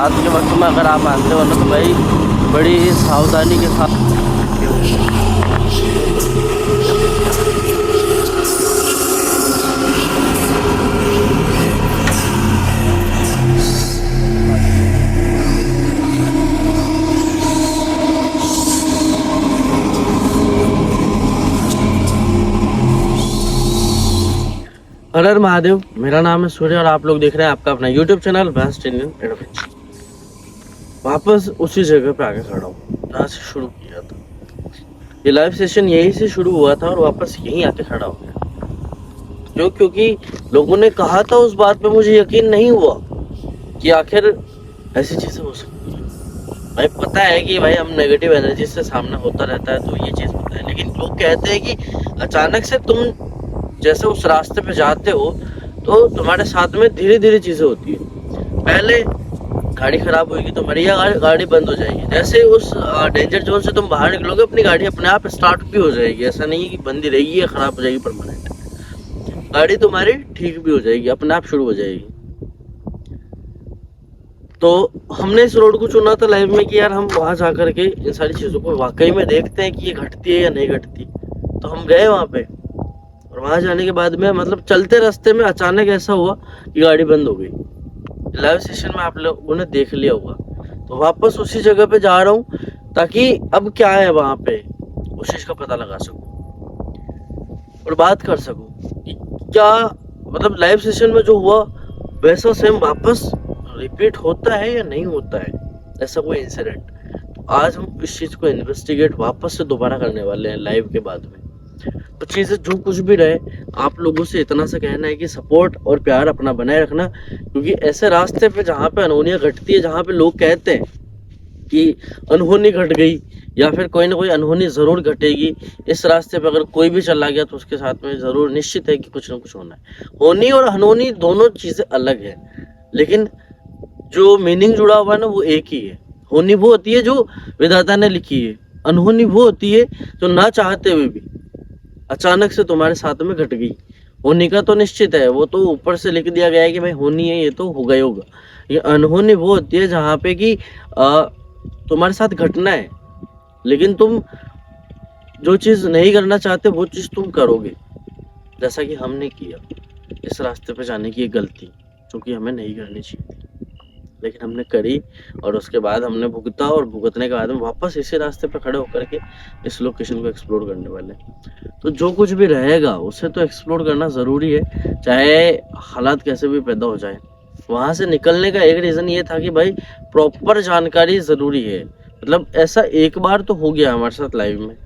रात के वक्त में अगर आप आते हो ना तो भाई बड़ी ही सावधानी के साथ। हर हर महादेव, मेरा नाम है सूर्य और आप लोग देख रहे हैं आपका अपना YouTube channel best Indian adventure. वापस उसी जगह पे आके खड़ा हूँ जहाँ से शुरू किया था। ये लाइव सेशन यहीं से शुरू हुआ था और वापस यहीं आके खड़ा हो गया क्योंकि लोगों ने कहा था उस बात पे मुझे यकीन नहीं हुआ कि आखिर ऐसी चीजें हो सकती है। भाई पता है कि भाई हम नेगेटिव एनर्जी से सामना होता रहता है, तो ये चीज पता है, लेकिन लोग कहते हैं कि अचानक से तुम जैसे उस रास्ते पे जाते हो तो तुम्हारे साथ में धीरे धीरे चीजें होती है। पहले गाड़ी खराब होगी तुम्हारी या गाड़ी बंद हो जाएगी। जैसे उस डेंजर जोन से तुम बाहर निकलोगे अपनी गाड़ी अपने आप स्टार्ट भी हो जाएगी। ऐसा नहीं है कि बंद ही रहेगी या खराब हो जाएगी परमानेंट। गाड़ी तुम्हारी ठीक भी हो जाएगी, अपने आप शुरू हो जाएगी। तो हमने इस रोड को चुना था लाइफ में कि यार हम वहां जाकर के इन सारी चीजों को वाकई में देखते हैं कि ये घटती है या नहीं घटती। तो हम गए वहां पे और वहां जाने के बाद में मतलब चलते रास्ते में अचानक ऐसा हुआ कि गाड़ी बंद हो गई। लाइव सेशन में आप लोगों ने देख लिया होगा। तो वापस उसी जगह पे जा रहा हूँ ताकि अब क्या है वहां पे उस चीज का पता लगा सकूं और बात कर सकूं कि क्या मतलब लाइव सेशन में जो हुआ वैसा सेम वापस रिपीट होता है या नहीं होता है, ऐसा कोई इंसिडेंट। तो आज हम इस चीज को इन्वेस्टिगेट वापस से दोबारा करने वाले हैं लाइव के बाद में। तो चीजें जो कुछ भी रहे, आप लोगों से इतना सा कहना है कि सपोर्ट और प्यार अपना बनाए रखना, क्योंकि ऐसे रास्ते पे जहाँ पे अनहोनियां घटती है, जहाँ पे लोग कहते हैं कि अनहोनी घट गई या फिर कोई ना कोई अनहोनी जरूर घटेगी, इस रास्ते पे अगर कोई भी चला गया तो उसके साथ में जरूर निश्चित है कि कुछ ना कुछ होना है। होनी और अनहोनी दोनों चीजें अलग है, लेकिन जो मीनिंग जुड़ा हुआ है ना वो एक ही है। होनी वो होती है जो विधाता ने लिखी है, अनहोनी वो होती है जो ना चाहते हुए भी अचानक से तुम्हारे साथ में घट गई। होनी का तो निश्चित है, वो तो ऊपर से लिख दिया गया है कि भाई होनी है, ये तो होगा ही होगा। ये अनहोनी वो होती है जहाँ पे कि तुम्हारे साथ घटना है लेकिन तुम जो चीज नहीं करना चाहते वो चीज तुम करोगे, जैसा कि हमने किया। इस रास्ते पे जाने की एक गलती जो कि हमें नहीं करनी चाहिए लेकिन हमने करी, और उसके बाद हमने भुगता, और भुगतने के बाद में वापस इसी रास्ते पे खड़े होकर के इस लोकेशन को एक्सप्लोर करने वाले। तो जो कुछ भी रहेगा उसे तो एक्सप्लोर करना ज़रूरी है, चाहे हालात कैसे भी पैदा हो जाए। वहाँ से निकलने का एक रीज़न ये था कि भाई प्रॉपर जानकारी ज़रूरी है। मतलब ऐसा एक बार तो हो गया हमारे साथ लाइव में,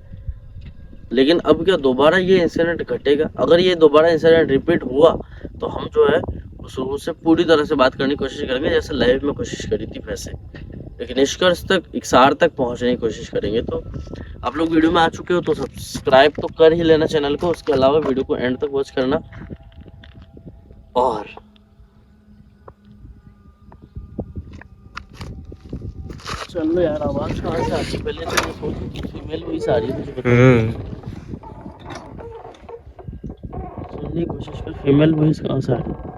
लेकिन अब क्या दोबारा ये इंसिडेंट घटेगा? अगर ये दोबारा इंसिडेंट रिपीट हुआ तो हम जो है उससे पूरी तरह से बात करने की कोशिश करेंगे, जैसे लाइव में कोशिश करी थी वैसे, लेकिन निष्कर्ष तक, एक सार तक पहुंचने की कोशिश करेंगे। तो आप लोग वीडियो में आ चुके हो तो सब्सक्राइब तो कर ही लेना चैनल को, उसके अलावा वीडियो को एंड तक वॉच करना। और चलो यार, आवाज कहाँ से आती? पहले तो ये सोची कि फीमेल वॉइस आ रही है, मुझे बता सुनने की कोशिश कर, फीमेल वॉइस कहाँ से आ रही है?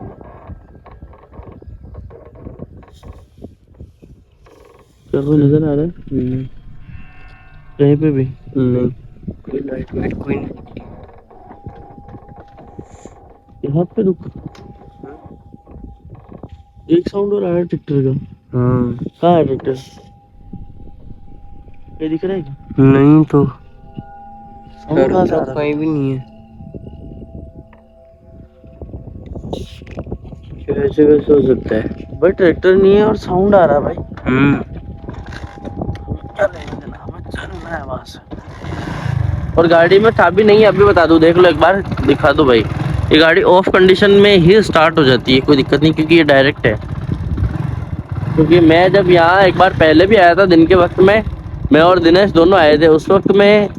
क्या कोई नजर आ रहा है? कहीं पे भी नहीं, कोई लाइट वाइट कोई नहीं। यहाँ पे रुक, एक साउंड और आ रहा है ट्रैक्टर का। हाँ, कहाँ है ट्रैक्टर? ये दिख रहा है क्या? नहीं तो साउंड कहाँ से आ रहा है? कहीं भी नहीं है। कैसे कैसे हो सकता है भाई? ट्रैक्टर नहीं है और साउंड आ रहा है भाई। चलना है वहां से। और गाड़ी में चाबी नहीं है, अभी बता दूं, देख लो एक बार, दिखा दो भाई। ये गाड़ी ऑफ कंडीशन में ही स्टार्ट हो जाती है, कोई दिक्कत नहीं, क्योंकि ये डायरेक्ट है। क्योंकि मैं जब यहाँ एक बार पहले भी आया था दिन के वक्त में, मैं और दिनेश दोनों आए थे, उस वक्त में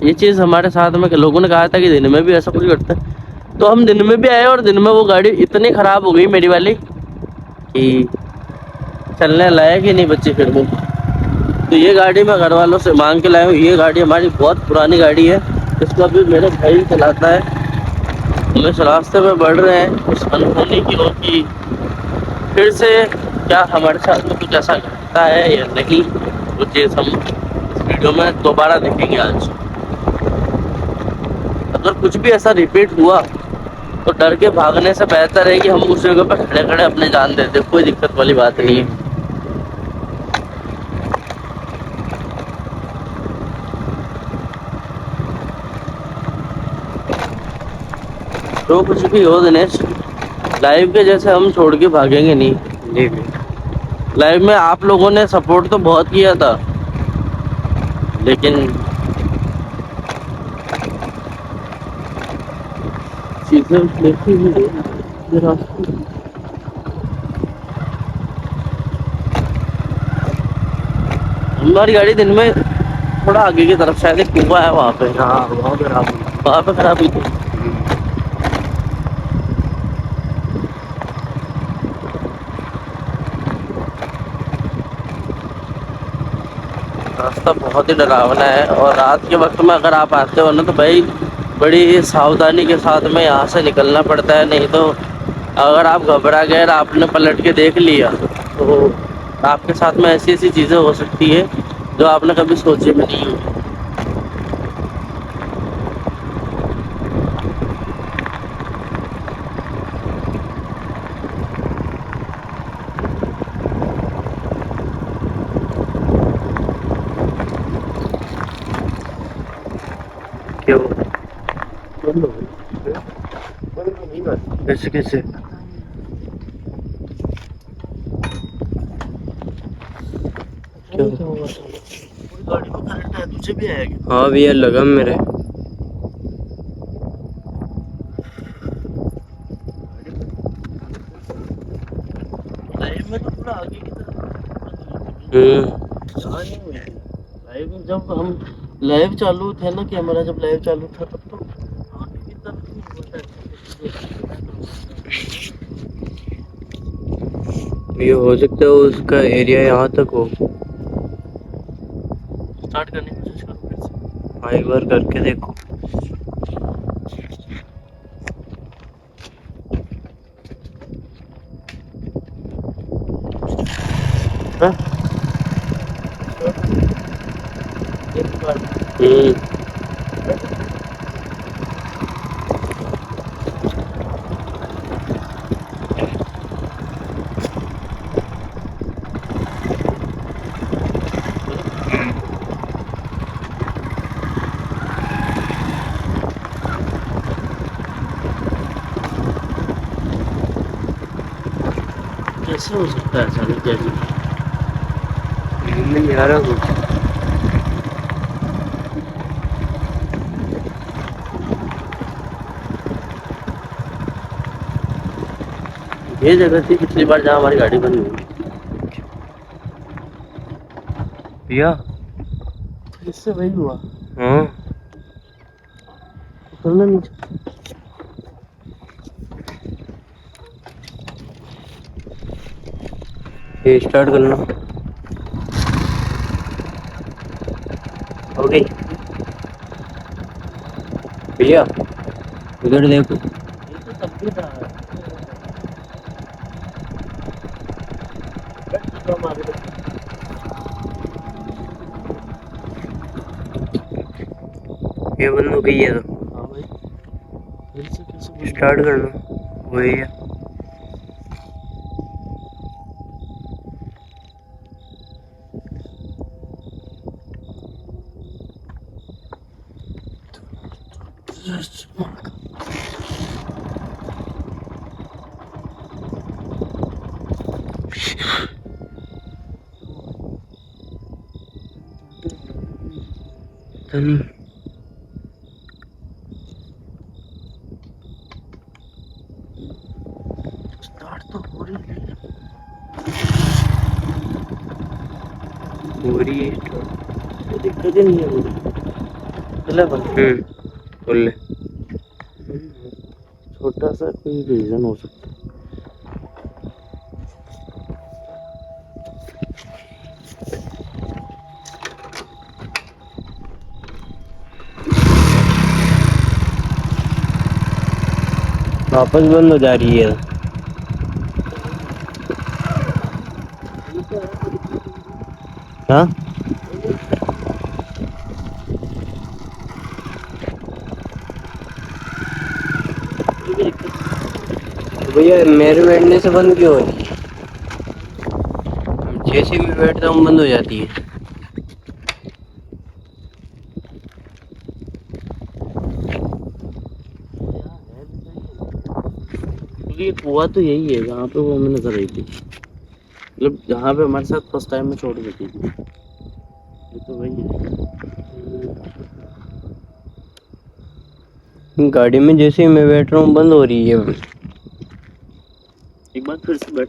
ये चीज़ हमारे साथ में लोगों ने कहा था कि दिन में भी ऐसा कुछ घटता है। तो हम दिन में भी आए और दिन में वो गाड़ी इतनी ख़राब हो गई मेरी वाली कि चलने लायक ही नहीं बच्ची फिर वो। तो ये गाड़ी मैं घर वालों से मांग के लाया हूँ। ये गाड़ी हमारी बहुत पुरानी गाड़ी है, इसको अभी मेरे भाई चलाता है। हम इस रास्ते पे बढ़ रहे हैं उस अनहोनी की ओर की फिर से क्या हमारे साथ में कुछ ऐसा घटता है या नहीं, वो चीज़ हम इस वीडियो में दोबारा देखेंगे आज। अगर कुछ भी ऐसा रिपीट हुआ तो डर के भागने से बेहतर है कि हम उस जगह पर खड़े खड़े अपने जान दे दे, कोई दिक्कत वाली बात नहीं है। तो कुछ भी हो दिनेश, लाइव के जैसे हम छोड़ के भागेंगे नहीं। जी भैया। लाइव में आप लोगों ने सपोर्ट तो बहुत किया था, लेकिन चीजें देखी ही नहीं। हमारी गाड़ी दिन में थोड़ा आगे की तरफ शायद एक कुआं है वहाँ पे, हाँ वहाँ पे आप। वहाँ पे खराब हुई थी। रास्ता बहुत ही डरावना है, और रात के वक्त में अगर आप आते हो ना तो भाई बड़ी सावधानी के साथ में यहाँ से निकलना पड़ता है, नहीं तो अगर आप घबरा गए और आपने पलट के देख लिया तो आपके साथ में ऐसी ऐसी चीज़ें हो सकती है जो आपने कभी सोची भी नहीं होगी। क्यों? कैसे कैसे क्यों? गाड़ी में करंट है, तुझे भी आएगा? हाँ भैया लगा मेरे। लाइव में तो पूरा आगे की तरफ लाइव में जब हम लाइव चालू थे ना, कि हमारा जब लाइव चालू था तब तो आगे की तरफ ही होता ये हो सकता है उसका एरिया यहाँ तक हो। स्टार्ट करने की कोशिश करो फिर से। हाँ एक बार करके देखो। हाँ? एक बार कैसे हो सकता है अचानक जैसे? नहीं आ रहा कुछ। ये जगह थी पिछली बार जहाँ हमारी गाड़ी बनी हुई। भैया इससे वही हुआ। हाँ उतरना नीचे। ये स्टार्ट करना हो गई। भैया इधर देखो। ये तो तब भी था। ये बंद हो गई है तो हाँ भाई, फिर से कैसे स्टार्ट करना वही है। पता नहीं स्टार्ट तो हो रही है। हो रही है start। कोई दिक्कत ही नहीं है मुझे। चले बस। बोल ले। छोटा सा कोई रीजन हो सकता है। वापस बंद हो जा रही है। हाँ तो भैया मेरे बैठने से बंद क्यों हो रही है? जैसे भी बैठता हूँ बंद हो जाती है। क्योंकि ये कुआ तो यही है जहाँ पे वो हमें नजर आई थी, मतलब जहाँ पे हमारे साथ फर्स्ट टाइम में छोड़ देती थी, ये तो वही है। गाड़ी में जैसे ही मैं बैठ रहा हूँ बंद हो रही है। एक बार फिर से बैठ।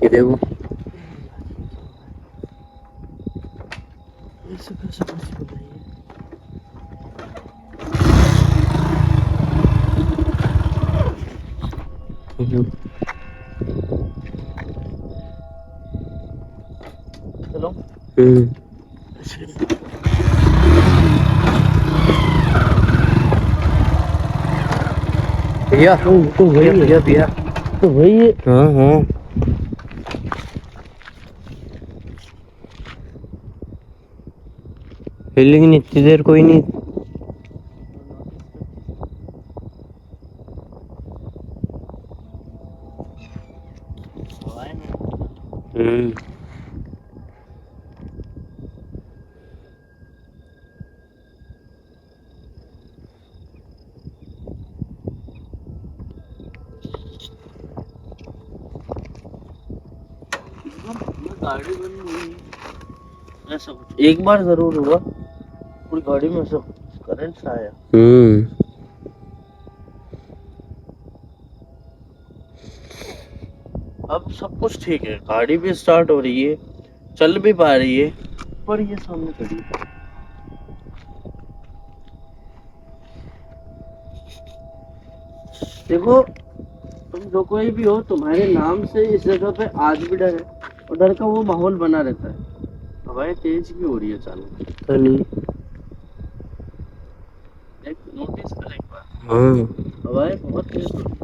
ये देखो ऐसे कैसे पॉसिबल है ये? चलो भैया तो वही है, भैया भैया तो वही है। हाँ हाँ लेकिन इतनी देर कोई नहीं। हम्म गाड़ी बंद हुई, ऐसा कुछ एक बार जरूर हुआ, पूरी गाड़ी में ऐसा करंट सा आया। अब सब कुछ ठीक है, गाड़ी भी स्टार्ट हो रही है, चल भी पा रही है, पर ये सामने खड़ी है। देखो, तुम जो कोई भी हो, तुम्हारे नाम से इस जगह पे आज भी डर है, और डर का वो माहौल बना रहता है। हवाएं तेज भी हो रही है अचानक। पता नहीं। एक नोटिस कर एक बार, हाँ हवाएं बहुत तेज हो रही है।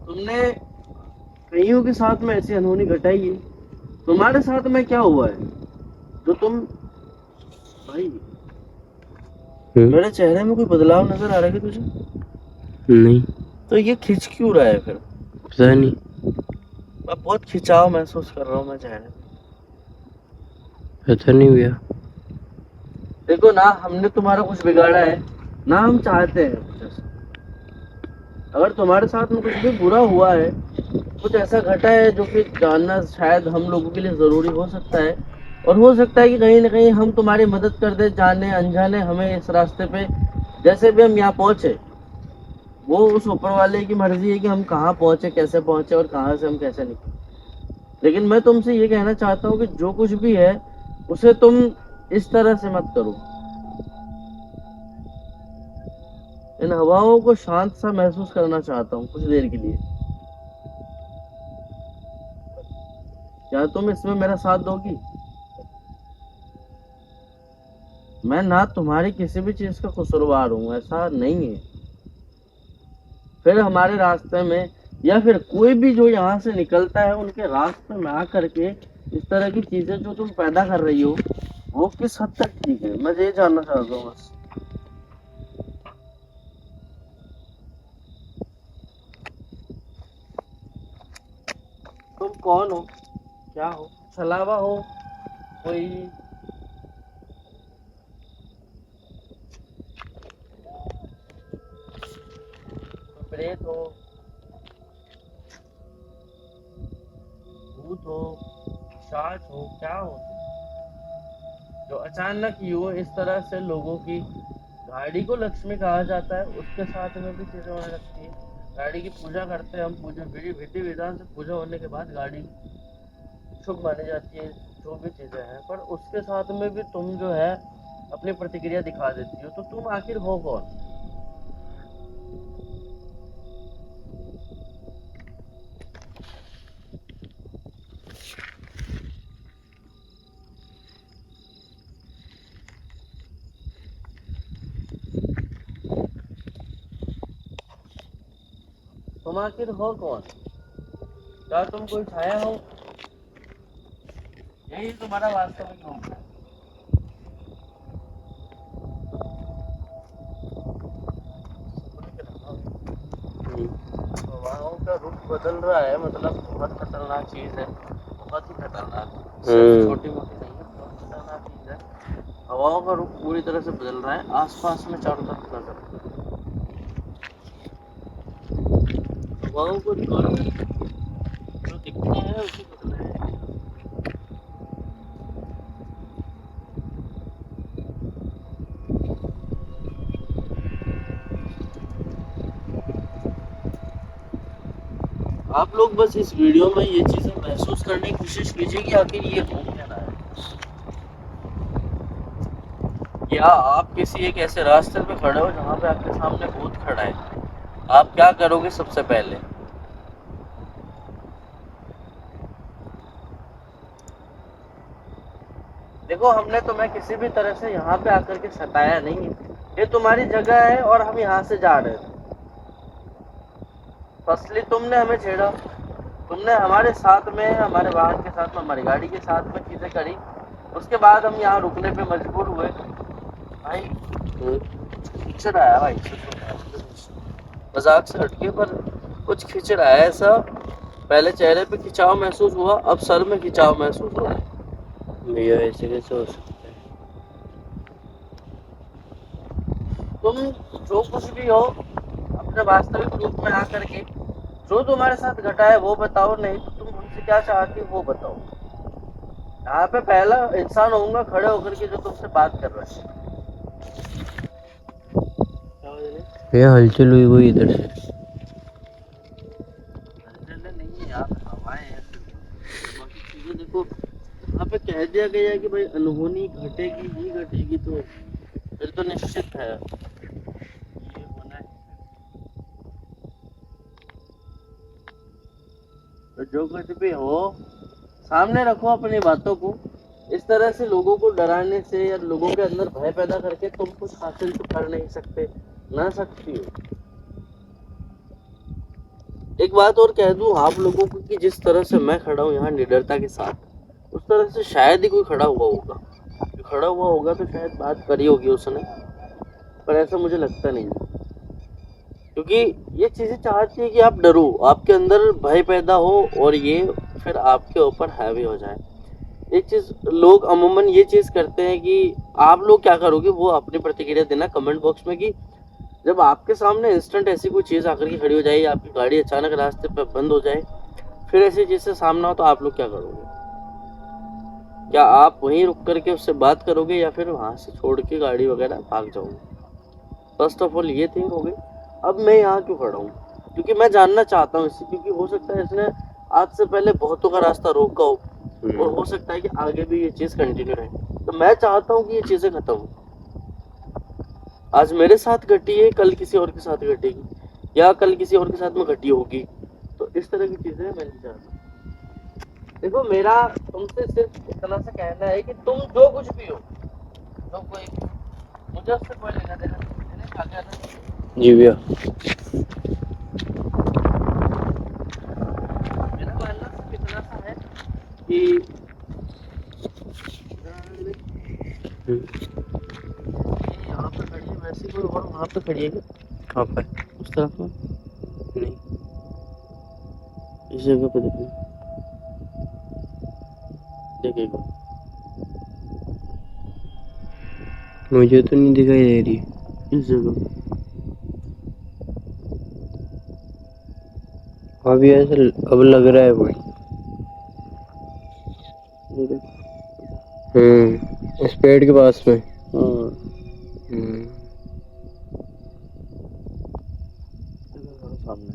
तुमने कईयों के साथ में ऐसी अनहोनी घटाई है, तुम्हारे साथ में क्या हुआ है जो तुम, भाई मेरे चेहरे में कोई बदलाव नजर आ रहा है क्या तुझे? नहीं तो ये खिंच क्यों रहा है फिर? पता नहीं। मैं बहुत खिंचाव महसूस कर रहा हूँ मैं चेहरे में। पता नहीं भैया। देखो ना, हमने तुम्हारा कुछ बिगाड़ा है, ना हम चाहते हैं कुछ ऐसा। अगर तुम्हारे साथ में कुछ भी बुरा हुआ है, कुछ ऐसा घटा है जो कि जानना शायद हम लोगों के लिए जरूरी हो सकता है, और हो सकता है कि कहीं ना कहीं हम तुम्हारी मदद कर दे, जाने अनजाने हमें इस रास्ते पे, जैसे भी हम यहाँ पहुंचे, वो उस ऊपर वाले की मर्जी है कि हम कहाँ पहुंचे, कैसे पहुंचे, और कहाँ से हम कैसे निकले। लेकिन मैं तुमसे ये कहना चाहता हूँ कि जो कुछ भी है उसे तुम इस तरह से मत करो। इन हवाओं को शांत सा महसूस करना चाहता हूँ कुछ देर के लिए। क्या तुम इसमें मेरा साथ दोगी? मैं ना तुम्हारी किसी भी चीज का कसूरवार हूँ, ऐसा नहीं है। फिर हमारे रास्ते में, या फिर कोई भी जो यहाँ से निकलता है उनके रास्ते में आकर के इस तरह की चीजें जो तुम पैदा कर रही हो, वो किस हद तक ठीक है, मैं ये जानना चाहता हूँ बस। तुम कौन हो, क्या हो, छलावा हो, कोई प्रेत हो, भूत हो, पिशाच हो, क्या हो तुम, जो अचानक यूं इस तरह से लोगों की गाड़ी को लक्ष्मी कहा जाता है, उसके साथ में भी चीजें होने लगती है। गाड़ी की पूजा करते हैं हम, पूजा विधि विधि विधान से पूजा होने के बाद गाड़ी शुभ मानी जाती है, जो भी चीजें हैं, पर उसके साथ में भी तुम जो है अपनी प्रतिक्रिया दिखा देती हो, तो तुम आखिर हो कौन? तुम आखिर हो कौन? क्या तुम कोई छाया हो? यही तुम्हारा वास्तविक रूप है। हवाओं का रुख बदल रहा है, मतलब बहुत खतरनाक चीज है, बहुत ही खतरनाक। सिर्फ छोटी मोटी नहीं है, बहुत खतरनाक चीज है। हवाओं का रुख पूरी तरह से बदल रहा है, आसपास में चारों तरफ नजर। हवाओं को छोड़ो, जो दिखता है उसी बदल रहा है। आप लोग बस इस वीडियो में ये चीजें महसूस करने की कोशिश कीजिए कि आखिर ये हो क्या रहा है। या आप किसी एक ऐसे रास्ते पे खड़े हो जहाँ पे आपके सामने भूत खड़ा है, आप क्या करोगे सबसे पहले? देखो, हमने तुम्हें किसी भी तरह से यहाँ पे आकर के सताया नहीं है, ये तुम्हारी जगह है और हम यहाँ से जा रहे थे। फर्स्टली तुमने हमें छेड़ा, तुमने हमारे साथ में, हमारे वाहन के साथ में, हमारी गाड़ी के साथ में चीजें करी, उसके बाद हम यहाँ रुकने पे मजबूर हुए। भाई खींच रहा है भाई, मजाक से हटके पर कुछ खींच रहा है ऐसा। पहले चेहरे पे खिंचाव महसूस हुआ, अब सर में खिंचाव महसूस हो रहा है। भैया ऐसे कैसे हो सकता है? तुम जो कुछ भी हो, अपने वास्तविक रूप में आकर के जो तुम्हारे साथ घटा है वो बताओ, नहीं तो तुम हमसे क्या चाहती हो वो बताओ। यहाँ पे पहला इंसान होऊंगा खड़े होकर के जो तुमसे बात कर रहा है। भैया हलचल हुई कोई इधर से? नहीं है यार, हवाएं हैं सिर्फ। बाकी चीजें देखो, यहाँ पे कह दिया गया है कि भाई अनहोनी घटेगी ही घटेगी, तो फिर तो निश्चित है ये होना है। तो जो कुछ भी हो, सामने रखो अपनी बातों को। इस तरह से लोगों को डराने से या लोगों के अंदर भय पैदा करके तुम कुछ हासिल तो कर नहीं सकते, ना सकती हो। एक बात और कह दूं आप लोगों को कि जिस तरह से मैं खड़ा हूँ यहाँ निडरता के साथ, उस तरह से शायद ही कोई खड़ा हुआ होगा। जो खड़ा हुआ होगा तो शायद बात करी होगी उसने, पर ऐसा मुझे लगता नहीं, क्योंकि ये चीजें चाहती है कि आप डरो, आपके अंदर भय पैदा हो और ये फिर आपके ऊपर हावी हो जाए। एक चीज लोग अमूमन ये चीज करते हैं कि आप लोग क्या करोगे वो अपनी प्रतिक्रिया देना कमेंट बॉक्स में, कि जब आपके सामने इंस्टेंट ऐसी कोई चीज आकर के खड़ी हो जाए, आपकी गाड़ी अचानक रास्ते पे बंद हो जाए, फिर ऐसी चीज से सामना हो तो आप लोग क्या करोगे? क्या आप वहीं रुक करके उससे बात करोगे या फिर वहां से छोड़ के गाड़ी वगैरह भाग जाओगे? फर्स्ट ऑफ ऑल ये थिंक होगी। अब मैं यहाँ क्यों खड़ा हूँ? क्योंकि मैं जानना चाहता हूँ इससे, क्योंकि हो सकता है इसने आज से पहले बहुतों का रास्ता रोका हो और हो सकता है कि आगे भी ये चीज कंटिन्यू रहे। तो मैं चाहता हूँ कि ये चीजें खत्म हो। आज मेरे साथ घटी है, कल किसी और के साथ घटेगी, या कल किसी और के साथ में घटी होगी। तो इस तरह की चीजें मैं नहीं चाहता। देखो, मेरा तुमसे सिर्फ इतना सा कहना है कि तुम जो कुछ भी हो, तो कोई मुझे उससे कोई लेना देना नहीं। मैंने कहा क्या था? जी भैया। मेरा मानना सिर्फ इतना सा है कि यहाँ पे खड़ी है वैसी कोई और वहाँ पे खड़ी है क्या? कहाँ पर? उस तरफ में नहीं, इस जगह पे देखो, देखेगा। मुझे तो नहीं दिखाई दे रही इस जगह अभी, ऐसा अब लग रहा है कोई। ये देखो। इस पेड़ के पास में। हाँ, सामने।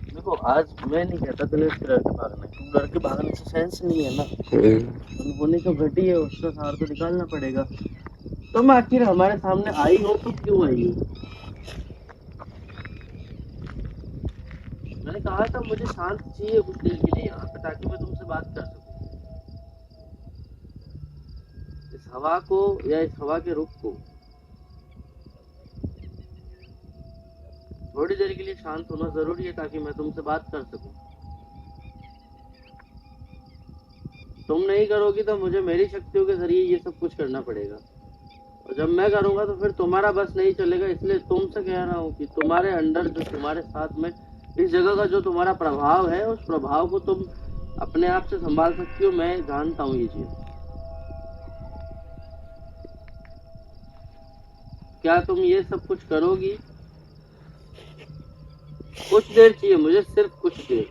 देखो, आज मैं नहीं कहता तुम्हें इससे डर के भागना, क्योंकि डर के भागने से सेंस नहीं है ना। अनहोनी तो घटी है, उसका सार तो निकालना पड़ेगा। तुम आखिर हमारे सामने आई हो तो क्यों आई हो? मैंने कहा था मुझे शांत चाहिए कुछ देर के लिए यहाँ पे, ताकि मैं तुमसे बात कर सकूं। इस हवा को या इस हवा के रुख को थोड़ी देर के लिए शांत होना जरूरी है ताकि मैं तुमसे बात कर सकूं। तुम नहीं करोगी तो मुझे मेरी शक्तियों के जरिए ये सब कुछ करना पड़ेगा, और जब मैं करूंगा तो फिर तुम्हारा बस नहीं चलेगा। इसलिए तुमसे कह रहा हूँ कि तुम्हारे अंडर जो तुम्हारे साथ में इस जगह का जो तुम्हारा प्रभाव है, उस प्रभाव को तुम अपने आप से संभाल सकती हो। मैं जानता हूँ ये चीज। क्या तुम ये सब कुछ करोगी? कुछ देर चाहिए मुझे, सिर्फ कुछ देर।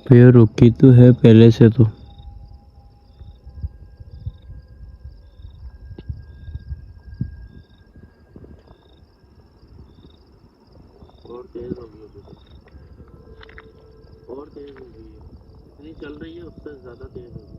ये रुकी तो है पहले से तो। और तेज होगी अभी तो, और तेज होगी। इतनी चल रही है उससे ज्यादा तेज होगी।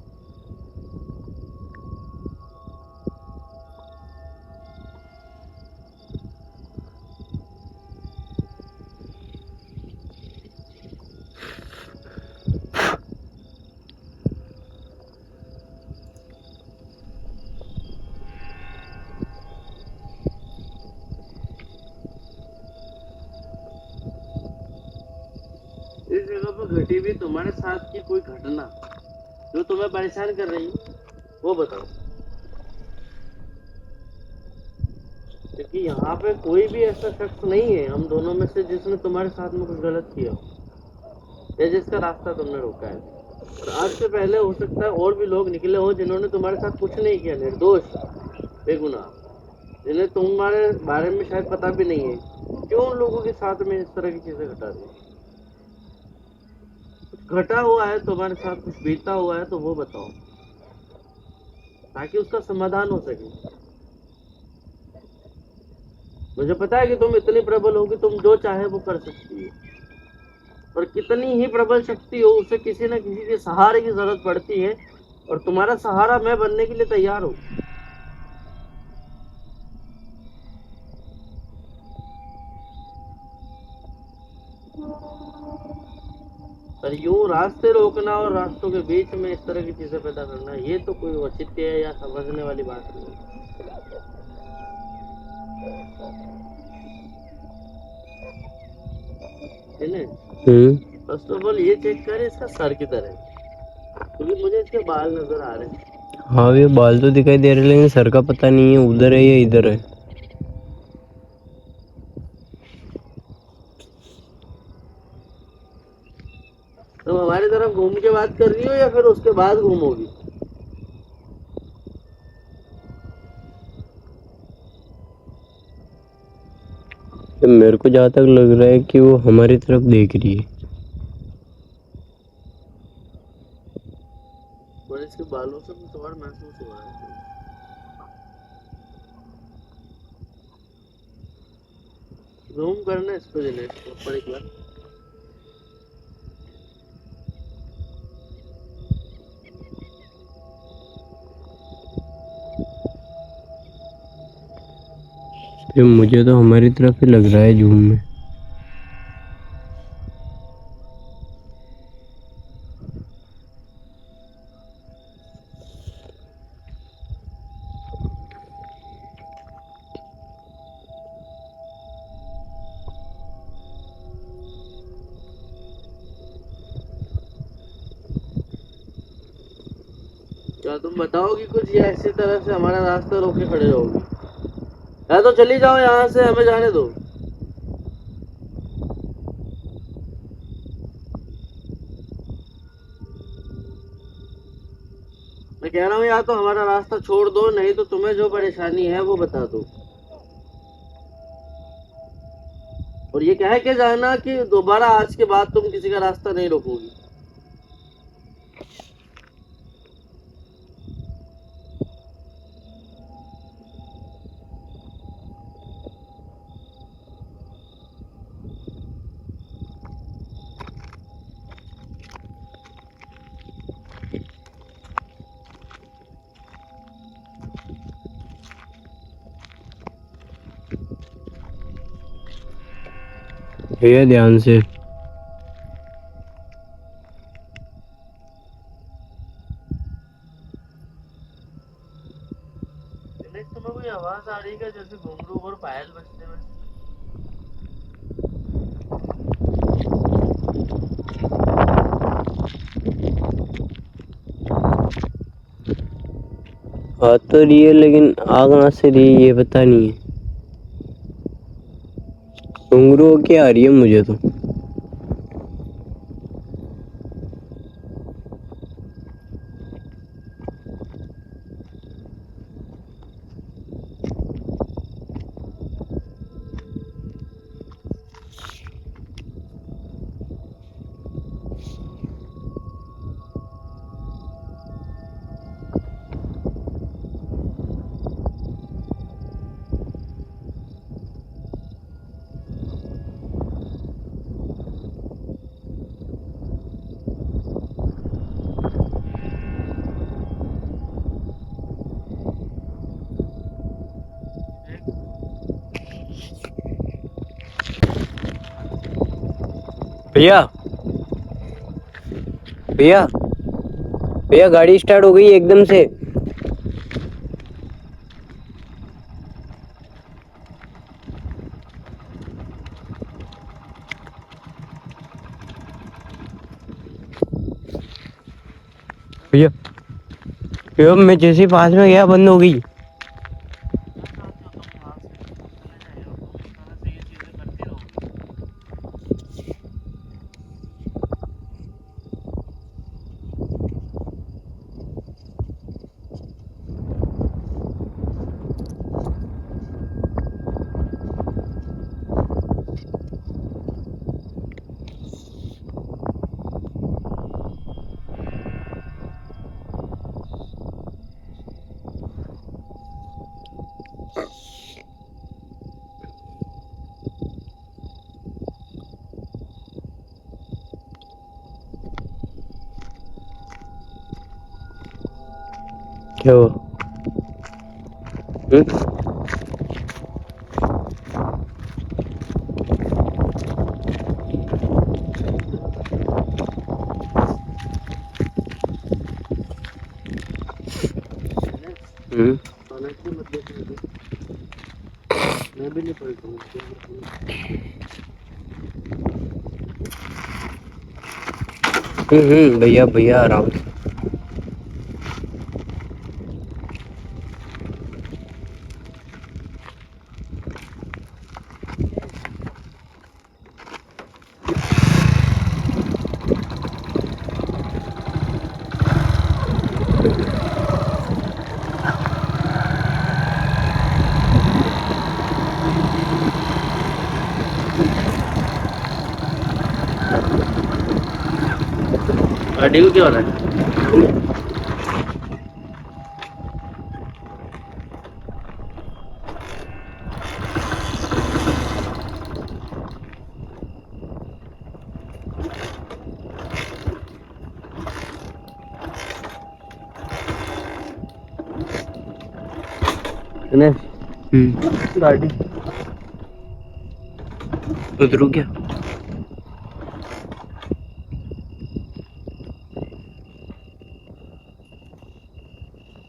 इस जगह पर घटी भी तुम्हारे साथ की कोई घटना जो तुम्हें परेशान कर रही है, वो बताओ। क्योंकि यहाँ पे कोई भी ऐसा शख्स नहीं है हम दोनों में से जिसने तुम्हारे साथ में कुछ गलत किया हो, या जिसका रास्ता तुमने रोका है। और आज से पहले हो सकता है और भी लोग निकले हो जिन्होंने तुम्हारे साथ कुछ नहीं किया, निर्दोष, बेगुनाह, जिन्हें तुम्हारे बारे में शायद पता भी नहीं है। क्यों उन लोगों के साथ में इस तरह की चीजें घटा रही है? कुछ घटा हुआ है तुम्हारे साथ, कुछ बीता हुआ है तो वो बताओ, ताकि उसका समाधान हो सके। मुझे पता है कि तुम इतनी प्रबल हो कि तुम जो चाहे वो कर सकती हो, और कितनी ही प्रबल शक्ति हो उसे किसी न किसी के सहारे की जरूरत पड़ती है, और तुम्हारा सहारा मैं बनने के लिए तैयार हूँ। पर यूं रास्ते रोकना और रास्तों के बीच में इस तरह की चीजें पैदा करना, ये तो कोई औचित्य है या समझने वाली बात नहीं है। फर्स्ट ऑफ ऑल ये चेक कर इसका सर किधर है, क्योंकि मुझे इसके बाल नजर आ रहे हैं। हाँ ये बाल तो दिखाई दे रहे लेकिन सर का पता नहीं है उधर है या इधर है। तुम हमारी तरफ घूम के बात कर रही हो या फिर उसके बाद घूमोगी? मेरे को जहाँ तक लग रहा है कि वो हमारी तरफ देख रही है। और इसके बालों से कुछ और महसूस हो रहा है। जूम करना इस पे, डिलीट ऊपर एक बार। फिर मुझे तो हमारी तरफ ही लग रहा है जूम में। क्या तुम बताओगी कुछ, या इसी तरह से हमारा रास्ता रोके खड़े रहोगी? या तो चली जाओ यहाँ से, हमें जाने दो। मैं कह रहा हूँ या तो हमारा रास्ता छोड़ दो, नहीं तो तुम्हें जो परेशानी है वो बता दो। और ये कह के जाना कि दोबारा आज के बाद तुम किसी का रास्ता नहीं रोकोगी। भैया ध्यान से। दिनेश, तुम्हें कोई आवाज आ रही है क्या, जैसे घुंघरू और पायल बजते हुए? आ तो रही है लेकिन आग कहाँ से रही है ये पता नहीं है। घुंघरू होके आ रही है मुझे तो। भैया भैया भैया गाड़ी स्टार्ट हो गई एकदम से। भैया भैया मैं जैसे ही पास में गया बंद हो गई। क्या हुआ? मैं भी नहीं पलटूंगा। भैया भैया आराम से। गाड़ी को क्या हो रहा है? दिनेश, गाड़ी उधरू क्या?